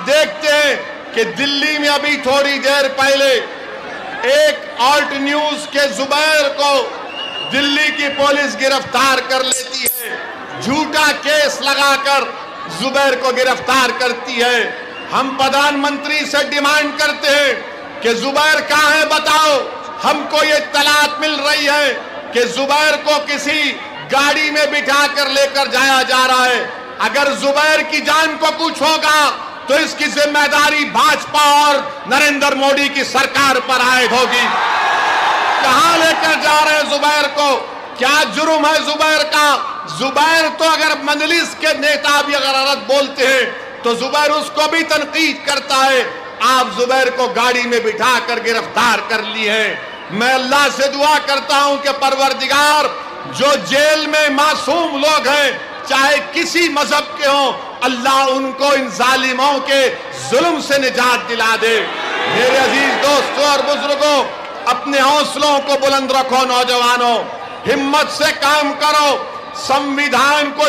دیکھتے ہیں کہ دلی میں ابھی تھوڑی دیر پہلے ایک آلٹ نیوز کے زبیر کو دلی کی پولیس گرفتار کر لیتی ہے، جھوٹا کیس لگا کر زبیر کو گرفتار کرتی ہے۔ ہم پردھان منتری سے ڈیمانڈ کرتے ہیں کہ زبیر کہاں ہے بتاؤ۔ ہم کو یہ اطلاعات مل رہی ہے کہ زبیر کو کسی گاڑی میں بٹھا کر لے کر جایا جا رہا ہے۔ اگر زبیر کی جان کو کچھ ہوگا تو اس کی ذمہ داری بھاجپا اور نریندر مودی کی سرکار پر عائد ہوگی۔ کہاں لے کر جا رہے ہیں زبیر کو؟ کیا جرم ہے زبیر کا؟ زبیر تو اگر مجلس کے نیتا بھی اگر غلط بولتے ہیں تو زبیر اس کو بھی تنقید کرتا ہے۔ آپ زبیر کو گاڑی میں بٹھا کر گرفتار کر لی ہے۔ میں اللہ سے دعا کرتا ہوں کہ پروردگار جو جیل میں معصوم لوگ ہیں چاہے کسی مذہب کے ہوں، اللہ ان کو ان ظالموں کے ظلم سے نجات دلا دے۔ میرے عزیز دوستوں اور بزرگوں، اپنے حوصلوں کو بلند رکھو، نوجوانوں ہمت سے کام کرو، سمویدھان کو